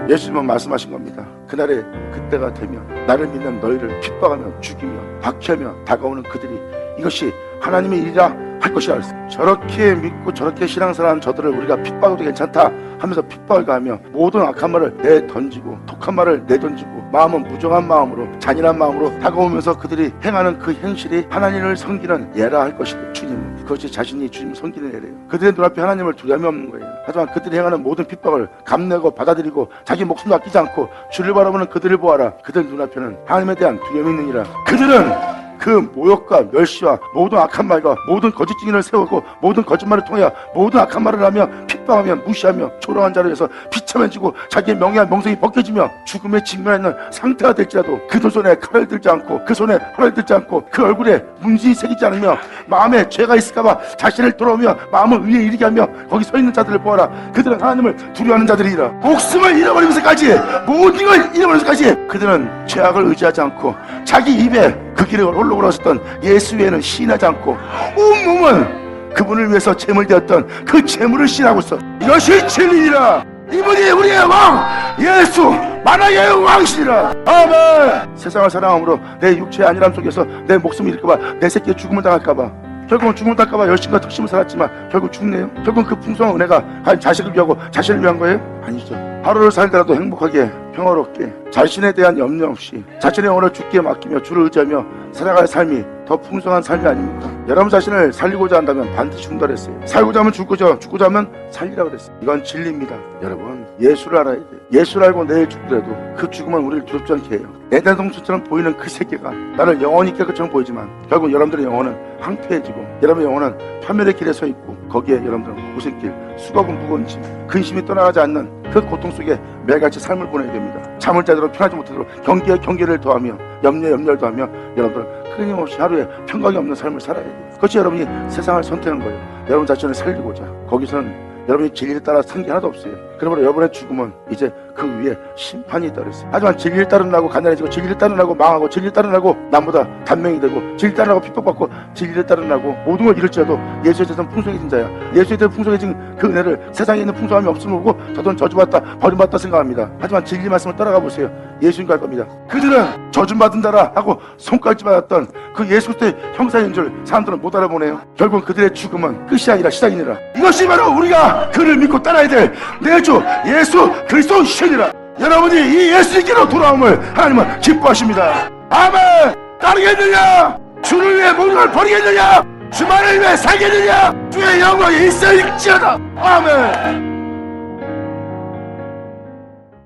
예수님은 말씀하신 겁니다. 그날에 그때가 되면 나를 믿는 너희를 핍박하며 죽이며 박해하며 다가오는 그들이 이것이 하나님의 일이라 할 것이라 했어요. 저렇게 믿고 저렇게 신앙생활하는 저들을 우리가 핍박해도 괜찮다 하면서 핍박을 가하며 모든 악한 말을 내던지고 독한 말을 내던지고 마음은 무정한 마음으로 잔인한 마음으로 다가오면서 그들이 행하는 그 행실이 하나님을 섬기는 예라 할 것이다. 주님은 그것이 자신이 주님을 섬기는 예래요. 그들의 눈앞에 하나님을 두려움이 없는 거예요. 하지만 그들이 행하는 모든 핍박을 감내고 받아들이고 자기 목숨도 아끼지 않고 주를 바라보는 그들을 보아라. 그들 눈앞에는 하나님에 대한 두려움이 있느니라. 그들은 그 모욕과 멸시와 모든 악한 말과 모든 거짓 증인을 세우고 모든 거짓말을 통하여 모든 악한 말을 하며 핍박하며 무시하며 초라한 자로 해서 비참해지고 자기의 명예와 명성이 벗겨지며 죽음에 직면하는 상태가 될지라도 그들 손에 칼을 들지 않고 그 손에 활을 들지 않고 그 얼굴에 문신이 새기지 않으며 마음에 죄가 있을까봐 자신을 돌아오며 마음을 의에 이르게 하며 거기 서 있는 자들을 보아라. 그들은 하나님을 두려워하는 자들이라. 목숨을 잃어버리면서까지 모든 걸 잃어버리면서까지 그들은 죄악을 의지하지 않고 자기 입에 그 길을 홀로 걸었었던 예수 외에는 시인하지 않고 온몸은 그분을 위해서 제물되었던 그 제물을 시인하고 있어. 이것이 진리니라. 이분이 우리의 왕 예수 만왕의 왕이시니라. 아멘. 세상을 사랑함으로 내 육체의 안일함 속에서 내 목숨을 잃을까봐 내 새끼의 죽음을 당할까봐 결국은 죽음을 당할까봐 열심과 덕심을 살았지만 결국 죽네요. 결국은 그 풍성한 은혜가 과연 자식을 위하고 자신을 위한 거예요? 아니죠. 하루를 살더라도 행복하게 평화롭게 자신에 대한 염려 없이 자신의 영혼을 주께 맡기며 주를 의지하며 살아갈 삶이 더 풍성한 삶이 아닙니까? 여러분 자신을 살리고자 한다면 반드시 죽는다 그랬어요. 살고자 하면 죽고자, 죽고자 하면 살리라 그랬어요. 이건 진리입니다. 여러분 예수를 알아야 돼요. 예수를 알고 내일 죽더라도 그 죽음은 우리를 두렵지 않게 해요. 에덴동산처럼 보이는 그 세계가 나를 영원히 깨 것처럼 보이지만 결국 여러분들의 영혼은 황폐해지고 여러분의 영혼은 파멸의 길에 서 있고 거기에 여러분들은 고생길, 수고하고 무거운 짐, 근심이 떠나가지 않는 그 고통 속에 매일같이 삶을 보내야 됩니다. 잠을 자도록 편하지 못하도록 경계에 경계를 더하며 염려에 염려를 더하며 여러분들은 끊임없이 하루에 평강이 없는 삶을 살아야 돼요. 그것이 여러분이 세상을 선택한 거예요. 여러분 자신을 살리고자. 거기서는 여러분이 진리를 따라 산 게 하나도 없어요. 그러므로 여러분의 죽음은 이제 그 위에 심판이 있다 그랬어요. 하지만 진리를 따르라고 가난해지고 진리를 따르라고 망하고 진리를 따르라고 남보다 단명이 되고 진리를 따르라고 핍박받고 진리를 따르라고 모든 걸 잃을지라도 예수에 대해서는 풍성해진 자야. 예수에 대해서 풍성해진 그 은혜를 세상에 있는 풍성함이 없음을 보고 저도 저주받다 버림받다 생각합니다. 하지만 진리 말씀을 따라가 보세요. 예수님 갈 겁니다. 그들은 저주받은 자라 하고 손가락질 받았던 그 예수 그리스도의 형상인 줄 사람들은 못 알아보네요. 결국 그들의 죽음은 끝이 아니라 시작이니라. 이것이 바로 우리가 그를 믿고 따라야 될 내 주 예수 그리스도 신이라. 여러분이 이 예수님께로 돌아옴을 하나님은 기뻐하십니다. 아멘. 따르겠느냐? 주를 위해 모든 걸 버리겠느냐? 주만을 위해 살겠느냐? 주의 영광이 있을지어다. 아멘.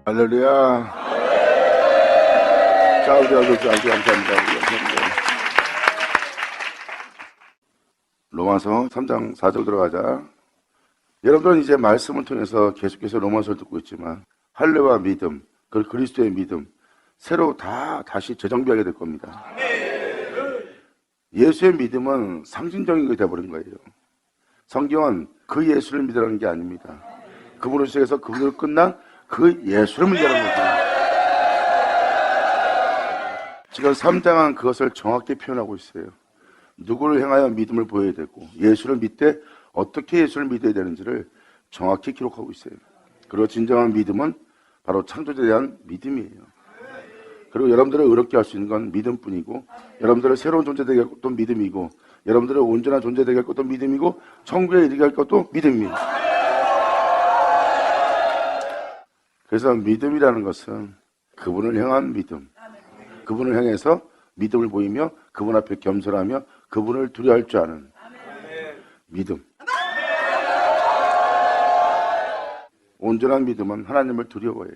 할렐루야. 자, 우리 아버지 감사합니다. 로마서 3장 4절 들어가자. 여러분들은 이제 말씀을 통해서 계속해서 로마서를 듣고 있지만 할례와 믿음, 그 그리스도의 믿음 새로 다시 재정비하게 될 겁니다. 예수의 믿음은 상징적인 것이 되어버린 거예요. 성경은 그 예수를 믿으라는 게 아닙니다. 그분으로 시작해서 그분으로 끝난 그 예수를 믿으라는 거죠. 지금 3장은 그것을 정확히 표현하고 있어요. 누구를 향하여 믿음을 보여야 되고 예수를 믿되 어떻게 예수를 믿어야 되는지를 정확히 기록하고 있어요. 그리고 진정한 믿음은 바로 창조주에 대한 믿음이에요. 그리고 여러분들을 의롭게 할 수 있는 건 믿음뿐이고 여러분들을 새로운 존재 되게 할 것도 믿음이고 여러분들을 온전한 존재 되게 할 것도 믿음이고 천국에 이르게 할 것도 믿음입니다. 그래서 믿음이라는 것은 그분을 향한 믿음, 그분을 향해서 믿음을 보이며 그분 앞에 겸손하며 그분을 두려워할 줄 아는 믿음. 온전한 믿음은 하나님을 두려워해요.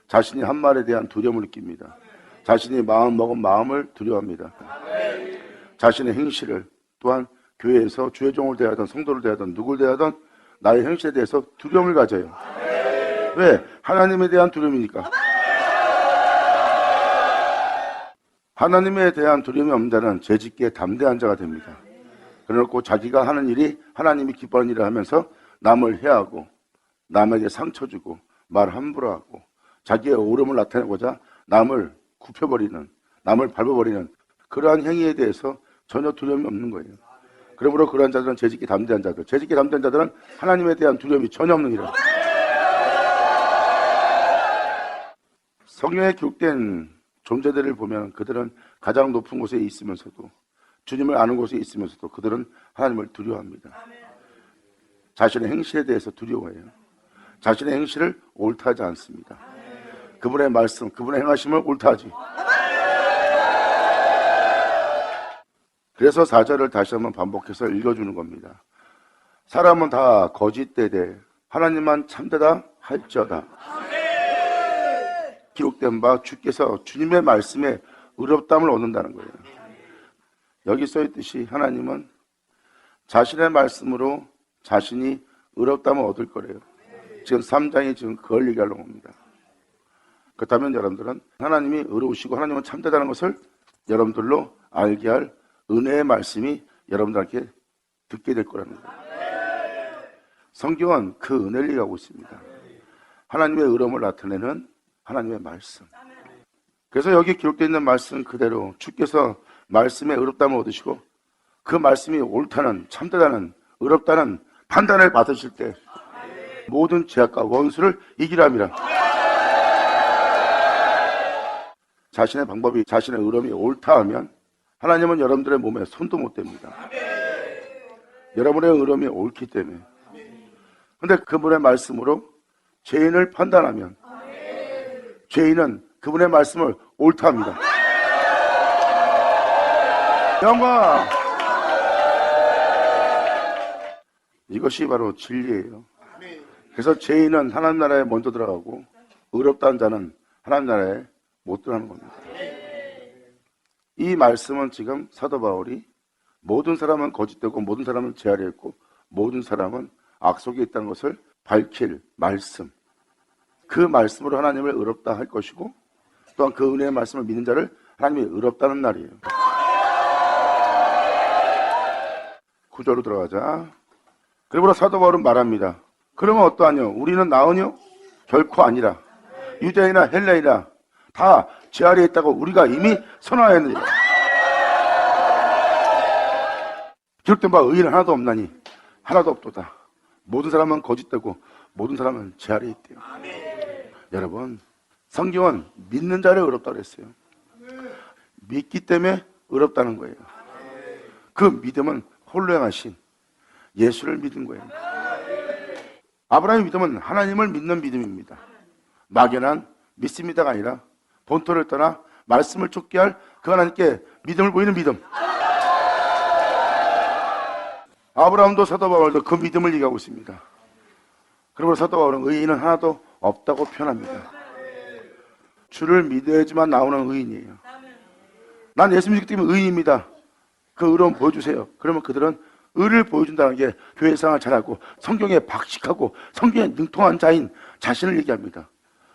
자신이 한 말에 대한 두려움을 느낍니다. 자신이 마음 먹은 마음을 두려워합니다. 자신의 행실을 또한 교회에서 주의 종을 대하던 성도를 대하던 누구를 대하던 나의 행실에 대해서 두려움을 가져요. 왜? 하나님에 대한 두려움이니까. 하나님에 대한 두려움이 없는 자는 죄짓기에 담대한 자가 됩니다. 그래놓고 자기가 하는 일이 하나님이 기뻐하는 일을 하면서 남을 해하고 남에게 상처 주고 말 함부로 하고 자기의 옳음을 나타내고자 남을 굽혀버리는, 남을 밟아버리는 그러한 행위에 대해서 전혀 두려움이 없는 거예요. 그러므로 그러한 자들은 죄짓기 담대한 자들, 죄짓기 담대한 자들은 하나님에 대한 두려움이 전혀 없는 이라. 성경에 기록된 존재들을 보면 그들은 가장 높은 곳에 있으면서도, 주님을 아는 곳에 있으면서도 그들은 하나님을 두려워합니다. 자신의 행실에 대해서 두려워해요. 자신의 행실을 옳다하지 않습니다. 그분의 말씀, 그분의 행하심을 옳다하지. 그래서 4절을 다시 한번 반복해서 읽어주는 겁니다. 사람은 다 거짓되되 하나님만 참되다 할지어다. 기록된 바 주께서 주님의 말씀에 의롭다함을 얻는다는 거예요. 여기 써있듯이 하나님은 자신의 말씀으로 자신이 의롭다함을 얻을 거래요. 지금 3장이 지금 그걸 얘기하려고 합니다. 그렇다면 여러분들은 하나님이 의로우시고 하나님은 참되다는 것을 여러분들로 알게 할 은혜의 말씀이 여러분들에게 듣게 될 거라는 거예요. 성경은 그 은혜를 얘기하고 있습니다. 하나님의 의로움을 나타내는 하나님의 말씀. 그래서 여기 기록되어 있는 말씀 그대로 주께서 말씀에 의롭다함을 얻으시고 그 말씀이 옳다는, 참되다는, 의롭다는 판단을 받으실 때 모든 죄악과 원수를 이기라 함이라. 자신의 방법이, 자신의 의로움이 옳다 하면 하나님은 여러분들의 몸에 손도 못 댑니다. 여러분의 의로움이 옳기 때문에. 그런데 그분의 말씀으로 죄인을 판단하면 죄인은 그분의 말씀을 옳다 합니다. 영광! 이것이 바로 진리예요. 그래서 죄인은 하나님 나라에 먼저 들어가고 의롭다는 자는 하나님 나라에 못 들어가는 겁니다. 이 말씀은 지금 사도 바울이 모든 사람은 거짓되고 모든 사람은 죄아래 있고 모든 사람은 악속에 있다는 것을 밝힐 말씀, 그 말씀으로 하나님을 의롭다 할 것이고 또한 그 은혜의 말씀을 믿는 자를 하나님이 의롭다는 날이에요. 구절로 들어가자. 그러므로 사도 바울은 말합니다. 그러면 어떠하뇨? 우리는 나으뇨? 결코 아니라 유대인이나 헬레인이나 다 죄 아래에 있다고 우리가 이미 선언하였느니라. 기록된 바 의인은 하나도 없나니 하나도 없도다. 모든 사람은 거짓되고 모든 사람은 죄 아래에 있대요. 여러분, 성경은 믿는 자를 의롭다고 했어요. 믿기 때문에 의롭다는 거예요. 그 믿음은 홀로 행하신 예수를 믿은 거예요. 아브라함의 믿음은 하나님을 믿는 믿음입니다. 막연한 믿습니다가 아니라 본토를 떠나 말씀을 쫓게 할 그 하나님께 믿음을 보이는 믿음. 아브라함도 사도 바울도 그 믿음을 얘기하고 있습니다. 그리고 사도 바울은 의인은 하나도 없다고 표현합니다. 주를 믿어야지만 나오는 의인이에요. 난 예수 믿기 때문에 의인입니다. 그 의로움 보여주세요. 그러면 그들은 의를 보여준다는 게 교회 생활을 잘하고 성경에 박식하고 성경에 능통한 자인 자신을 얘기합니다.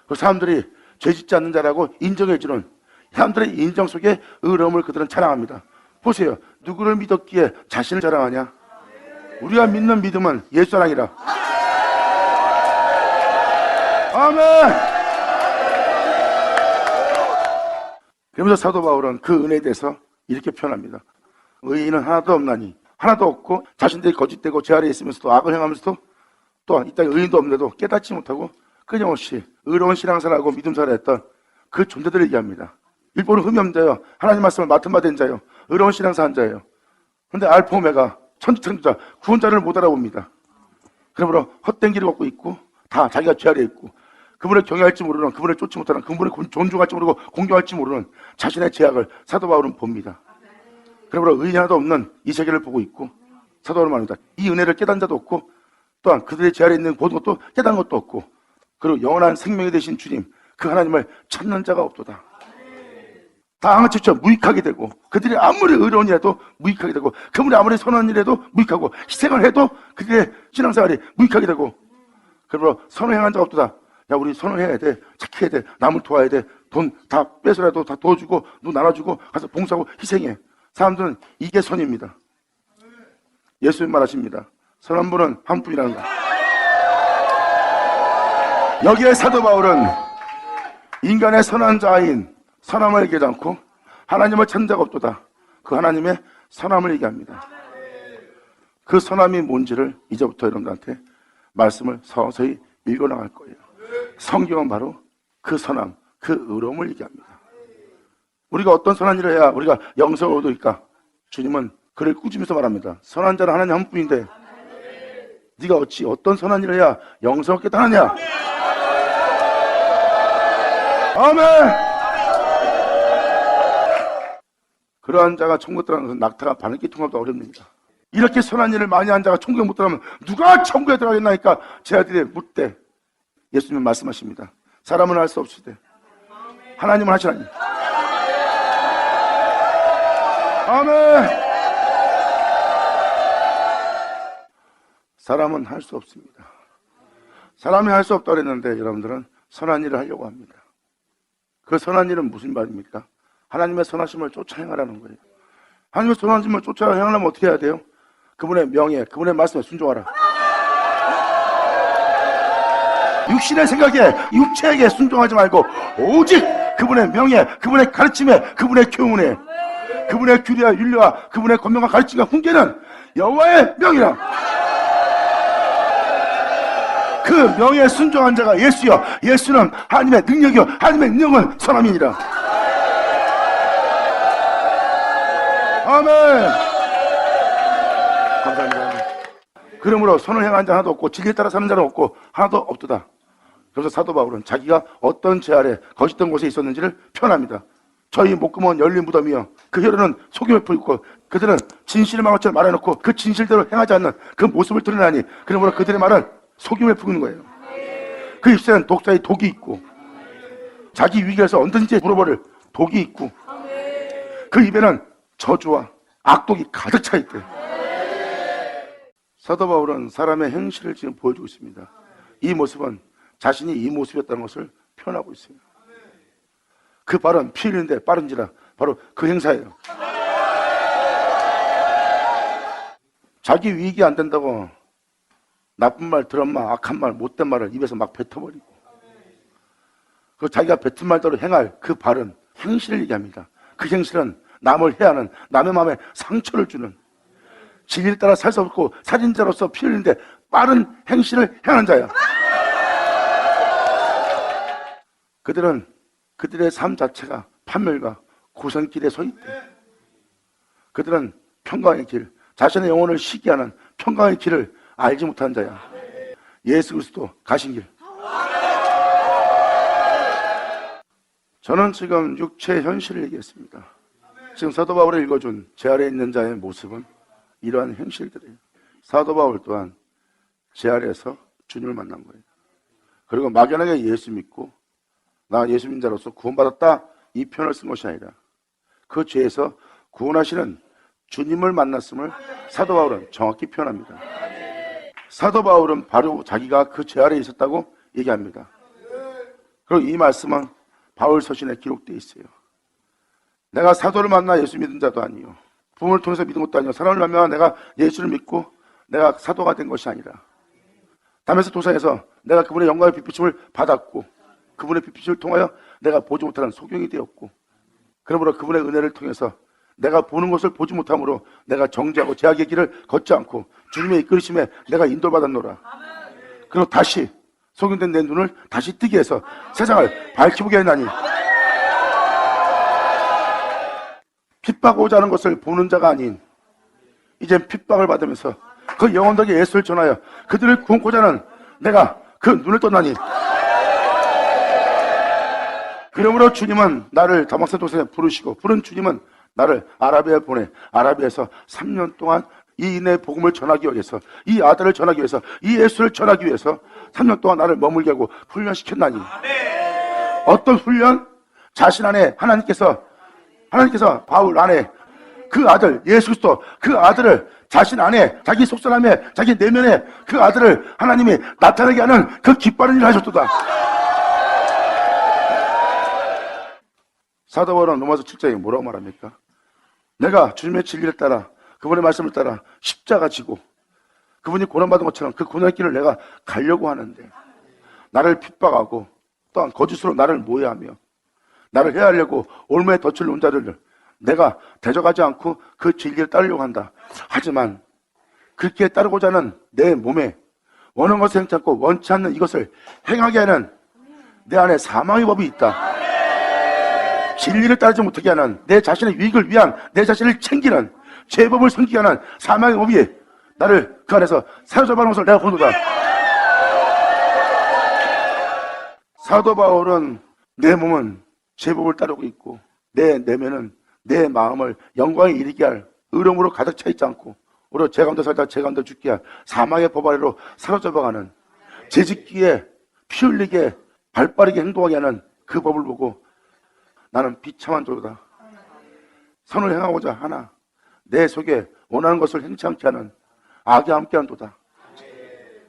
그 사람들이 죄짓지 않는 자라고 인정해주는 사람들의 인정 속에 의로움을 그들은 자랑합니다. 보세요. 누구를 믿었기에 자신을 자랑하냐? 우리가 믿는 믿음은 예수 자랑이라. 아멘. 그러면서 사도 바울은 그 은혜에 대해서 이렇게 표현합니다. 의인은 하나도 없나니 하나도 없고 자신들이 거짓되고 죄 아래에 있으면서도 악을 행하면서도 또한 이 땅에 의인도 없는데도 깨닫지 못하고 끊임없이 의로운 신앙생활하고 믿음생활을 했던 그 존재들을 얘기합니다. 일본은 흠이 없는 자요, 하나님 말씀을 맡은 바 된 자요, 의로운 신앙생활한 자예요. 그런데 알파 오메가 천지창조자 구원자를 못 알아봅니다. 그러므로 헛된 길을 걷고 있고 다 자기가 죄 아래에 있고 그분을 경외할지 모르는, 그분을 쫓지 못하는, 그분을 존중할지 모르고 공경할지 모르는 자신의 죄악을 사도 바울은 봅니다. 그러므로 의인 하나도 없는 이 세계를 보고 있고 사도 바울은 말합니다. 이 은혜를 깨닫는 자도 없고 또한 그들의 죄 아래에 있는 모든 것도 깨닫는 것도 없고 그리고 영원한 생명이 되신 주님 그 하나님을 찾는 자가 없도다. 다 ang치쳐 무익하게 되고 그들이 아무리 의로운 일해도 무익하게 되고 그분이 아무리 선한 일해도 무익하고 희생을 해도 그들의 신앙생활이 무익하게 되고 그러므로 선을 행한 자가 없도다. 야, 우리 선을 해야 돼, 착해야 돼, 남을 도와야 돼, 돈 다 빼서라도 다 도와주고 누 나눠주고 가서 봉사하고 희생해. 사람들은 이게 선입니다. 예수님 말하십니다. 선한 분은 한 분이라는 거. 여기에 사도 바울은 인간의 선한 자인 선함을 얘기하지 않고 하나님을 찾는 자가 없도다. 그 하나님의 선함을 얘기합니다. 그 선함이 뭔지를 이제부터 여러분들한테 말씀을 서서히 읽어나갈 거예요. 성경은 바로 그 선함, 그 의로움을 얘기합니다. 우리가 어떤 선한 일을 해야 우리가 영성을 얻을까? 주님은 그를 꾸짖으면서 말합니다. 선한 자는 하나님 한 분인데 네가 어찌 어떤 선한 일을 해야 영성을 얻겠다 하느냐? 아멘. 그러한 자가 천국 들어가는 것은 낙타가 바늘기 통과보다 어렵습니다. 이렇게 선한 일을 많이 한 자가 천국에 못 들어가면 누가 천국에 들어가겠나니까 제 아들이 묻되 예수님은 말씀하십니다. 사람은 할 수 없으되 하나님은 하시나니. 아멘. 사람은 할 수 없습니다. 사람이 할 수 없다고 그랬는데 여러분들은 선한 일을 하려고 합니다. 그 선한 일은 무슨 말입니까? 하나님의 선하심을 쫓아 행하라는 거예요. 하나님의 선하심을 쫓아 행하려면 어떻게 해야 돼요? 그분의 명예, 그분의 말씀에 순종하라. 육신의 생각에, 육체에게 순종하지 말고 오직 그분의 명예, 그분의 가르침에, 그분의 교훈에, 그분의 규례와 윤리와 그분의 권명과 가르침과 훈계는 여호와의 명이라. 그 명예에 순종한 자가 예수여, 예수는 하나님의 능력이요, 하나님의 능력은 선함이니라. 아멘. 감사합니다. 그러므로 선을 행한 자 하나도 없고 진리에 따라 사는 자는 없고 하나도 없도다. 그래서 사도 바울은 자기가 어떤 죄 아래 거짓된 곳에 있었는지를 표현합니다. 저희 목구멍은 열린 무덤이요, 그 혀로는 속임을 풀고 그들은 진실을 망언처럼 말해놓고 그 진실대로 행하지 않는 그 모습을 드러내니 그러므로 그들의 말은 속임을 풀는 거예요. 그 입술에는 독사의 독이 있고 자기 위기에서 언제든지 물어버릴 독이 있고 그 입에는 저주와 악독이 가득 차 있대. 사도 바울은 사람의 행실을 지금 보여주고 있습니다. 이 모습은 자신이 이 모습이었다는 것을 표현하고 있어요. 그 발은 피 흘리는데 빠른지라 바로 그 행사예요. 자기 위익이 안 된다고 나쁜 말, 드런 말, 악한 말, 못된 말을 입에서 막 뱉어버리고 그 자기가 뱉은 말대로 행할 그 발은 행실을 얘기합니다. 그 행실은 남을 해하는, 남의 마음에 상처를 주는, 진리를 따라 살 수 없고 살인자로서 피 흘리는데 빠른 행실을 행하는 자야. 그들은 그들의 삶 자체가 판멸과 고생길에 서 있대. 그들은 평강의 길, 자신의 영혼을 시기하는 평강의 길을 알지 못한 자야. 예수 그리스도 가신 길. 저는 지금 육체의 현실을 얘기했습니다. 지금 사도 바울이 읽어준 제 아래에 있는 자의 모습은 이러한 행실들이에요. 사도 바울 또한 제 아래에서 주님을 만난 거예요. 그리고 막연하게 예수 믿고 나 예수 믿는 자로서 구원받았다 이 표현을 쓴 것이 아니라 그 죄에서 구원하시는 주님을 만났음을 사도 바울은 정확히 표현합니다. 사도 바울은 바로 자기가 그 죄 아래에 있었다고 얘기합니다. 그리고 이 말씀은 바울 서신에 기록되어 있어요. 내가 사도를 만나 예수 믿은 자도 아니요, 부모를 통해서 믿은 것도 아니요, 사람을 만나 내가 예수를 믿고 내가 사도가 된 것이 아니라 다메섹 도상에서 내가 그분의 영광의 빛비춤을 받았고 그분의 빛비춤을 통하여 내가 보지 못하는 소경이 되었고 그러므로 그분의 은혜를 통해서 내가 보는 것을 보지 못함으로 내가 정죄하고 제약의 길을 걷지 않고 주님의 이끌으심에 내가 인도를 받았노라. 그리고 다시 소경된 내 눈을 다시 뜨게 해서 세상을 밝혀보게 하나니 핍박하고자 하는 것을 보는 자가 아닌 이젠 핍박을 받으면서 그 영혼들에게 예수를 전하여 그들을 구원코자 하는 내가 그 눈을 떴나니 그러므로 주님은 나를 다마스커스 도상에 부르시고 부른 주님은 나를 아라비아에 보내 아라비아에서 3년 동안 이 인의 복음을 전하기 위해서 이 아들을 전하기 위해서 이 예수를 전하기 위해서 3년 동안 나를 머물게 하고 훈련시켰나니 어떤 훈련? 자신 안에 하나님께서 바울 안에 그 아들 예수 그리스도 그 아들을 자신 안에 자기 속사람에 자기 내면에 그 아들을 하나님이 나타나게 하는 그 기뻐하는 일을 하셨도다. 사도 바울은 로마서 7장에 뭐라고 말합니까? 내가 주님의 진리를 따라 그분의 말씀을 따라 십자가 지고 그분이 고난받은 것처럼 그 고난의 길을 내가 가려고 하는데 나를 핍박하고 또한 거짓으로 나를 모해하며 나를 해하려고 올무에 덫을 놓은 자를 내가 대적하지 않고 그 진리를 따르려고 한다. 하지만 그렇게 따르고자 하는 내 몸에 원하는 것을 행치 않고 원치 않는 이것을 행하게 하는 내 안에 사망의 법이 있다. 진리를 따르지 못하게 하는, 내 자신의 유익을 위한, 내 자신을 챙기는, 제법을 섬기게 하는 사망의 법이 나를 그 안에서 사로잡아놓은 것을 내가 본도다. 사도 바울은 내 몸은 제법을 따르고 있고 내 내면은 내 마음을 영광에 이르게 할 의로움으로 가득 차 있지 않고 오히려 제 가운데 살다 제 가운데 죽게 할 사망의 법 아래로 사로잡아가는, 재짓기에 피 흘리게 발빠르게 행동하게 하는 그 법을 보고 나는 비참한 자로다. 선을 행하고자 하나 내 속에 원하는 것을 행치 않게 하는 악이 함께한 도다.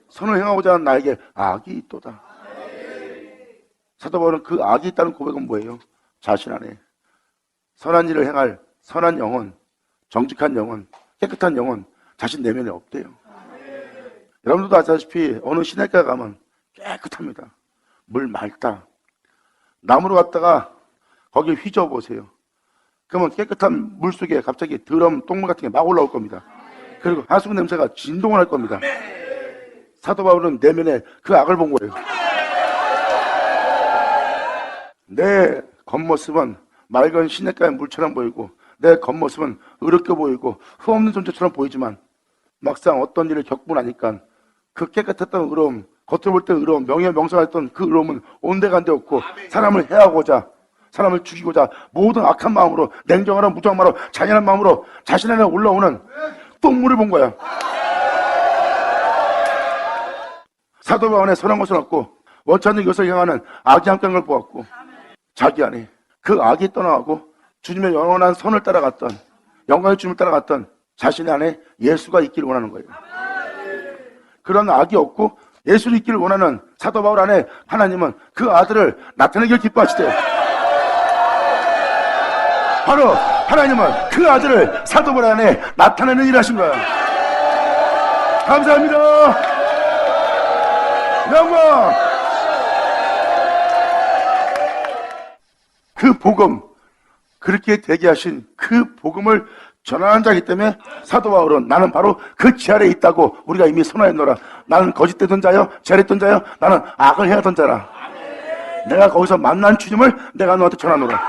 선을 행하고자 하는 나에게 악이 있도다. 사도 바울은 그 악이 있다는 고백은 뭐예요? 자신 안에 선한 일을 행할 선한 영혼, 정직한 영혼, 깨끗한 영혼 자신 내면에 없대요. 여러분들도 아시다시피 어느 시내가 가면 깨끗합니다. 물 맑다. 나무로 갔다가 거기 휘저어 보세요. 그러면 깨끗한 물 속에 갑자기 더러운 똥물 같은 게 막 올라올 겁니다. 그리고 하수구 냄새가 진동을 할 겁니다. 사도 바울은 내면에 그 악을 본 거예요. 내 겉모습은 맑은 시냇가의 물처럼 보이고 내 겉모습은 어렵게 보이고 흠없는 존재처럼 보이지만 막상 어떤 일을 겪고 나니까 그 깨끗했던 의로움, 겉으로 볼 때 의로움, 명예명성했던 그 의로움은 온데간데 없고 사람을 해하고자, 사람을 죽이고자 모든 악한 마음으로, 냉정하고 무정한 마음으로, 잔인한 마음으로 자신 안에 올라오는 똥물을 본 거야. 사도 바울의 선한 것을 얻고 원치 않는 것을 향하는 악이 함께한 걸 보았고 자기 안에 그 악이 떠나가고 주님의 영원한 선을 따라갔던, 영광의 주님을 따라갔던 자신 안에 예수가 있기를 원하는 거예요. 그런 악이 없고 예수를 있기를 원하는 사도 바울 안에 하나님은 그 아들을 나타내기를 기뻐하시대요. 바로 하나님은 그 아들을 사도 바울 안에 나타내는 일을 하신 거예요. 감사합니다. 영광. 그 복음, 그렇게 되게 하신 그 복음을 전하는 자이기 때문에 사도 바울은 나는 바로 그 지 아래에 있다고 우리가 이미 선언했노라. 나는 거짓되던 자요, 잘했던 자요, 나는 악을 행하던 자라. 내가 거기서 만난 주님을 내가 너한테 전하노라.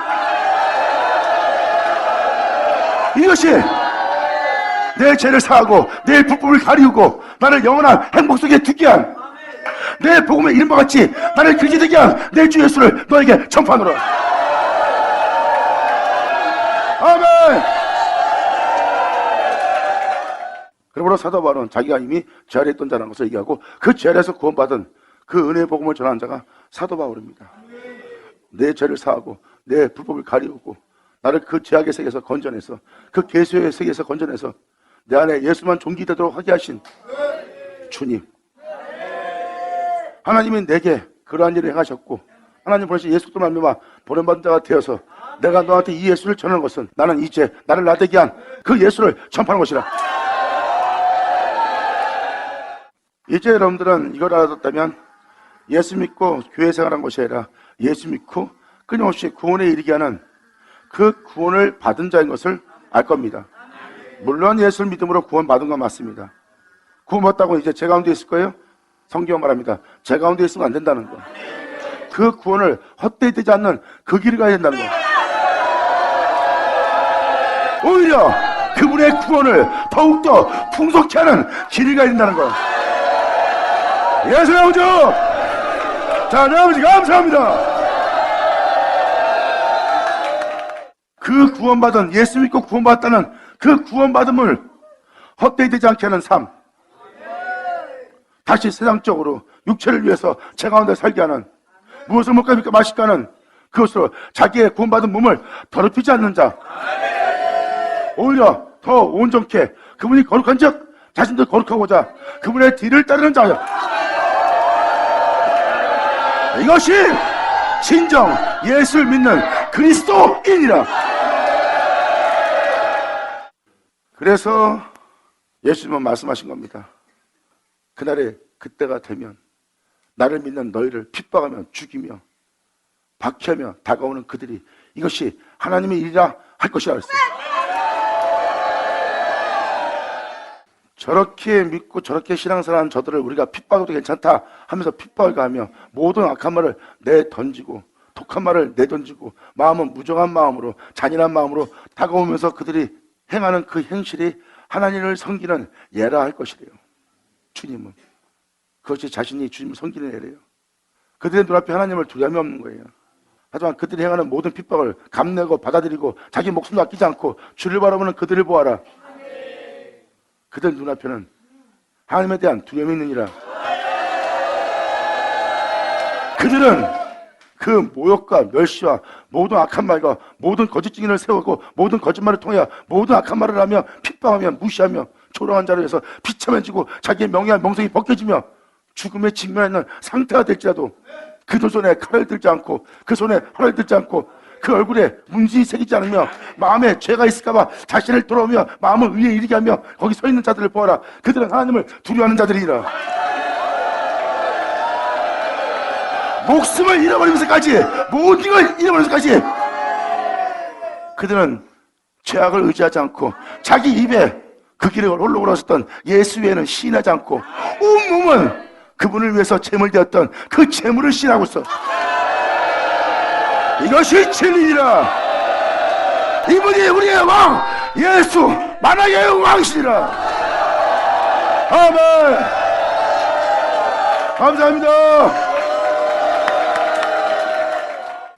이것이 내 죄를 사하고 내 불법을 가리우고 나를 영원한 행복 속에 두게 한, 내 복음의 이름과 같이 나를 그리게 되게 한 내 주 예수를 너에게 전파하노라. 아멘. 그러므로 사도 바울은 자기가 이미 지 아래에 있던 자라는 것을 얘기하고 그 지 아래에서 구원받은 그 은혜의 복음을 전하는 자가 사도 바울입니다. 내 죄를 사하고 내 불법을 가리우고 나를 그 죄악의 세계에서 건져내서 그 계수의 세계에서 건져내서 내 안에 예수만 존귀되도록 하게 하신 주님, 하나님이 내게 그러한 일을 행하셨고 하나님 보내신 예수 그리스도로 말미암아 보냄받은 자가 되어서 내가 너한테 이 예수를 전하는 것은 나는 이제 나를 나되게 한 그 예수를 전파하는 것이라. 이제 여러분들은 이걸 알아듣다면 예수 믿고 교회 생활한 것이 아니라 예수 믿고 끊임없이 구원에 이르게 하는 그 구원을 받은 자인 것을 알 겁니다. 물론 예수를 믿음으로 구원받은 건 맞습니다. 구원받다고 이제 제 가운데 있을 거예요? 성경 말합니다. 제 가운데 있으면 안 된다는 거. 그 구원을 헛되이 되지 않는 그 길을 가야 된다는 거. 오히려 그분의 구원을 더욱더 풍성케 하는 길을 가야 된다는 거. 예수 아버지! 자, 내 아버지 감사합니다. 그 구원받은, 예수 믿고 구원받았다는 그 구원받음을 헛되이 되지 않게 하는 삶, 다시 세상적으로 육체를 위해서 제 가운데 살게 하는, 무엇을 먹까 입까 마실까 하는 그것으로 자기의 구원받은 몸을 더럽히지 않는 자, 오히려 더 온전케 그분이 거룩한 즉 자신도 거룩하고자 그분의 뒤를 따르는 자요. 이것이 진정 예수를 믿는 그리스도인이라. 그래서 예수님은 말씀하신 겁니다. 그날에 그때가 되면 나를 믿는 너희를 핍박하며 죽이며 박해하며 다가오는 그들이 이것이 하나님의 일이라 할 것이라 했어요. 저렇게 믿고 저렇게 신앙생활하는 저들을 우리가 핍박해도 괜찮다 하면서 핍박을 가하며 모든 악한 말을 내던지고 독한 말을 내던지고 마음은 무정한 마음으로 잔인한 마음으로 다가오면서 그들이 행하는 그 행실이 하나님을 섬기는 예라 할 것이래요. 주님은 그것이 자신이 주님을 섬기는 예래요. 그들의 눈앞에 하나님을 두려움이 없는 거예요. 하지만 그들이 행하는 모든 핍박을 감내고 받아들이고 자기 목숨도 아끼지 않고 주를 바라보는 그들을 보아라. 그들 눈앞에는 하나님에 대한 두려움이 있느니라. 그들은 그 모욕과 멸시와 모든 악한 말과 모든 거짓 증인을 세우고 모든 거짓말을 통해 모든 악한 말을 하며 핍박하며 무시하며 조롱한 자를 위해서 비참해지고 자기의 명예와 명성이 벗겨지며 죽음에 직면하는 상태가 될지라도 그들 손에 칼을 들지 않고 그 손에 활을 들지 않고 그 얼굴에 문신이 새기지 않으며 마음에 죄가 있을까봐 자신을 돌아오며 마음을 위에 이르게 하며 거기 서 있는 자들을 보아라. 그들은 하나님을 두려워하는 자들이라. 목숨을 잃어버리면서까지 모든 걸 잃어버리면서까지 그들은 죄악을 의지하지 않고 자기 입에 그 길에 홀로 걸었었던 예수 외에는 시인하지 않고 온몸은 그분을 위해서 제물되었던 그 제물을 시인하고 있어. 이것이 진리니라. 이분이 우리의 왕 예수 만왕의 왕이시니라. 아멘. 감사합니다.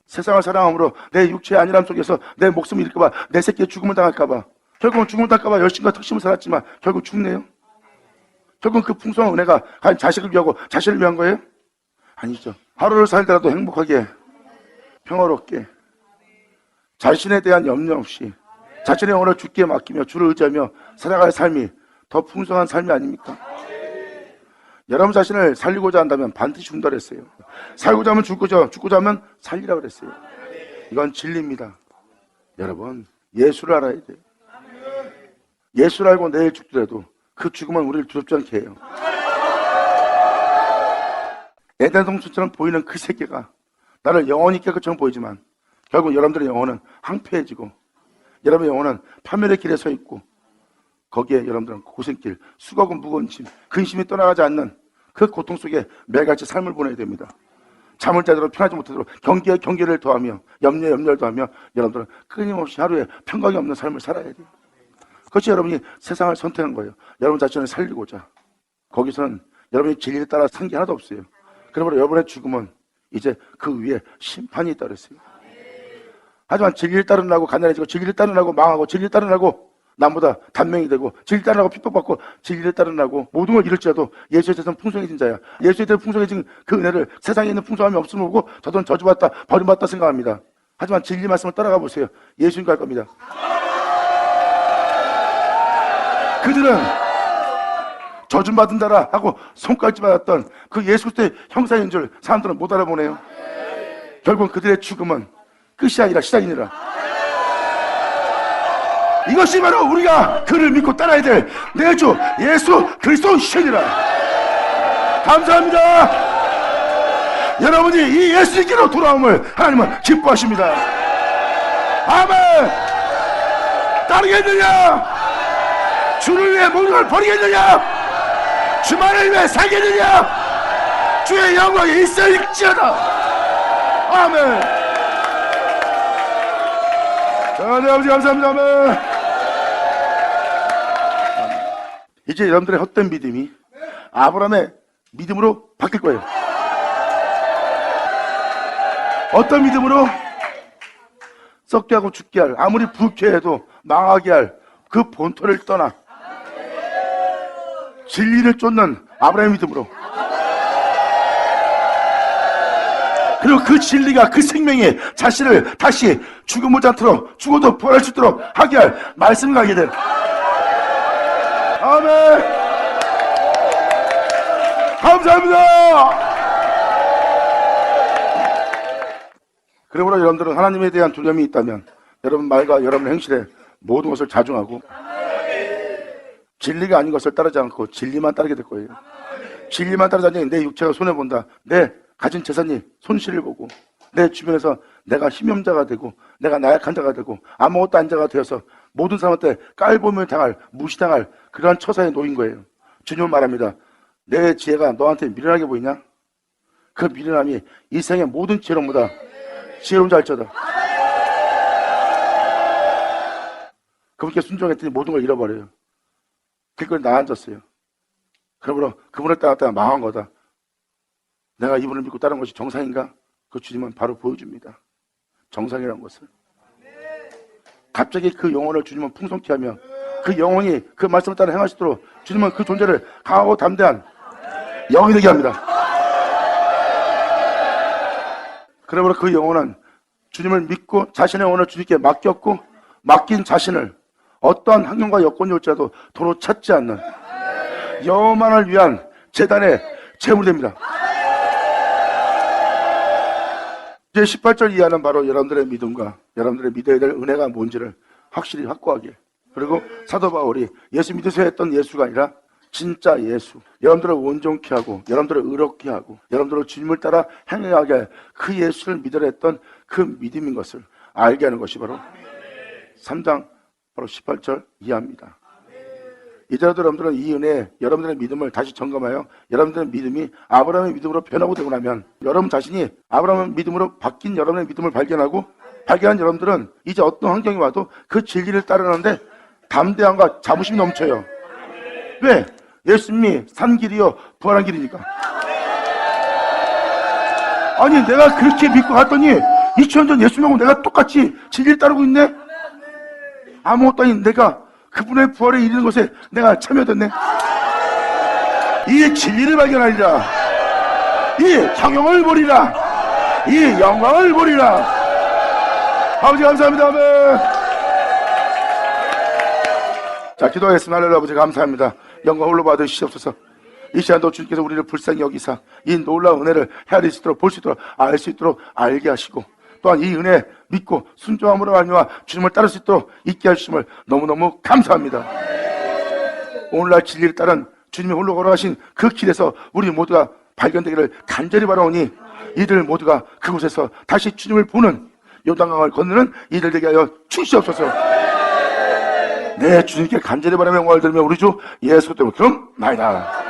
세상을 사랑함으로 내 육체의 안일함 속에서 내 목숨을 잃을까봐 내 새끼의 죽음을 당할까봐 결국은 죽음을 당할까봐 열심과 턱심을 살았지만 결국 죽네요. 결국은 그 풍성한 은혜가 과연 자식을 위하고 자신을 위한 거예요? 아니죠. 하루를 살더라도 행복하게 평화롭게 자신에 대한 염려 없이 자신의 영혼을 주께 맡기며 주를 의지하며 살아갈 삶이 더 풍성한 삶이 아닙니까? 여러분 자신을 살리고자 한다면 반드시 죽는다 그랬어요. 살고자 하면 죽고자, 죽고자 하면 살리라 그랬어요. 이건 진리입니다. 여러분 예수를 알아야 돼요. 예수를 알고 내일 죽더라도 그 죽음은 우리를 두렵지 않게 해요. 에덴 동산처럼 보이는 그 세계가 나를 영원히 깨끗 것처럼 보이지만 결국 여러분들의 영혼은 황폐해지고 여러분의 영혼은 파멸의 길에 서 있고 거기에 여러분들은 고생길, 수고하고 무거운 짐, 근심이 떠나가지 않는 그 고통 속에 매일같이 삶을 보내야 됩니다. 잠을 자도록 편하지 못하도록 경계에 경계를 더하며 염려에 염려를 더하며 여러분들은 끊임없이 하루에 평강이 없는 삶을 살아야 돼요. 그것이 여러분이 세상을 선택한 거예요. 여러분 자신을 살리고자. 거기서는 여러분이 진리에 따라 산 게 하나도 없어요. 그러므로 여러분의 죽음은 이제 그 위에 심판이 있다 그랬어요. 하지만 진리를 따르느라고 가난해지고 진리를 따르느라고 망하고 진리를 따르느라고 남보다 단명이 되고 진리를 따르느라고 핍박받고 진리를 따르느라고 모든 걸 잃을지라도 예수의 대해서는 풍성해진 자야. 예수에 대해서 풍성해진 그 은혜를 세상에 있는 풍성함이 없음을 보고 저들은 저주받다 버림받다 생각합니다. 하지만 진리 말씀을 따라가 보세요. 예수님 갈 겁니다. 그들은 저주받은 자라 하고 손가락질 받았던 그 예수 그리스도의 형상인 줄 사람들은 못 알아보네요. 결국은 그들의 죽음은 끝이 아니라 시작이니라. 이것이 바로 우리가 그를 믿고 따라야 될 내 주 예수 그리스도시니라. 감사합니다. 여러분이 이 예수님께로 돌아옴을 하나님은 기뻐하십니다. 아멘. 따르겠느냐? 주를 위해 모든 걸 버리겠느냐? 주만을 위해 살겠느냐? 주의 영광이 일생일지어다. 아멘. 하나님 아버지 감사합니다. 아멘. 이제 여러분들의 헛된 믿음이 아브라함의 믿음으로 바뀔 거예요. 어떤 믿음으로? 썩게 하고 죽게 할, 아무리 불쾌해도 망하게 할 그 본토를 떠나 진리를 쫓는 아브라함의 믿음으로, 그리고 그 진리가 그 생명이 자신을 다시 죽음을 않도록 죽어도 부활할 수 있도록 하게 할 말씀을 가게 된. 아멘. 감사합니다. 그러므로 여러분들은 하나님에 대한 두려움이 있다면 여러분 말과 여러분 행실에 모든 것을 자중하고 진리가 아닌 것을 따르지 않고 진리만 따르게 될 거예요. 진리만 따르자니 내 육체가 손해본다, 내 가진 재산이 손실을 보고 내 주변에서 내가 힘없자가 되고 내가 나약한 자가 되고 아무것도 안 자가 되어서 모든 사람한테 깔보면 당할, 무시당할 그러한 처사에 놓인 거예요. 주님은 말합니다. 내 지혜가 너한테 미련하게 보이냐? 그 미련함이 이 세상의 모든 지혜로보다 지혜로운 자일처다. 그분께 순종했더니 모든 걸 잃어버려요. 길거리 나앉았어요. 그러므로 그분을 따랐다가 망한 거다. 내가 이분을 믿고 따른 것이 정상인가? 그 주님은 바로 보여줍니다. 정상이라는 것을. 갑자기 그 영혼을 주님은 풍성케 하며 그 영혼이 그 말씀을 따라 행하시도록 주님은 그 존재를 강하고 담대한 영이 되게 합니다. 그러므로 그 영혼은 주님을 믿고 자신의 영혼을 주님께 맡겼고 맡긴 자신을 어떠한 환경과 여건이 올지라도 도로 찾지 않는 여호만을 위한 제단의 제물이 됩니다. 이제 18절 이하는 바로 여러분들의 믿음과 여러분들의 믿어야 될 은혜가 뭔지를 확실히 확고하게, 그리고 사도 바울이 예수 믿으세요 했던 예수가 아니라 진짜 예수, 여러분들을 온전케 하고 여러분들을 의롭게 하고 여러분들을 주님을 따라 행하게 그 예수를 믿으라 했던 그 믿음인 것을 알게 하는 것이 바로 3장 바로 18절 이하입니다. 이제라도 여러분들은 이 은혜에 여러분들의 믿음을 다시 점검하여 여러분들의 믿음이 아브라함의 믿음으로 변하고 되고 나면 여러분 자신이 아브라함의 믿음으로 바뀐 여러분의 믿음을 발견하고 발견한 여러분들은 이제 어떤 환경이 와도 그 진리를 따르는데 담대함과 자부심이 넘쳐요. 왜? 예수님이 산 길이요 부활한 길이니까. 아니 내가 그렇게 믿고 갔더니 2000년 전 예수님하고 내가 똑같이 진리를 따르고 있네? 아무것도 아닌 내가 그분의 부활에 이르는 것에 내가 참여됐네. 이 진리를 발견하리라. 이 성령을 보리라. 이 영광을 보리라. 아버지 감사합니다. 아멘. 자, 기도하겠습니다. 할렐루야. 아버지 감사합니다. 영광 홀로 받으시옵소서. 이 시간도 주님께서 우리를 불쌍히 여기사 이 놀라운 은혜를 헤아릴 수 있도록 볼 수 있도록 알 수 있도록 알게 하시고 또한 이 은혜 믿고 순종함으로 말미암아 주님을 따를 수 있도록 있게 하심을 너무너무 감사합니다. 오늘날 진리를 따른 주님이 홀로 걸어가신 그 길에서 우리 모두가 발견되기를 간절히 바라오니 이들 모두가 그곳에서 다시 주님을 보는 요단강을 건너는 이들 되게 하여 주시옵소서. 네, 주님께 간절히 바라며 영광을 들으며 우리 주 예수 그리스도 이름으로 기도합나이다.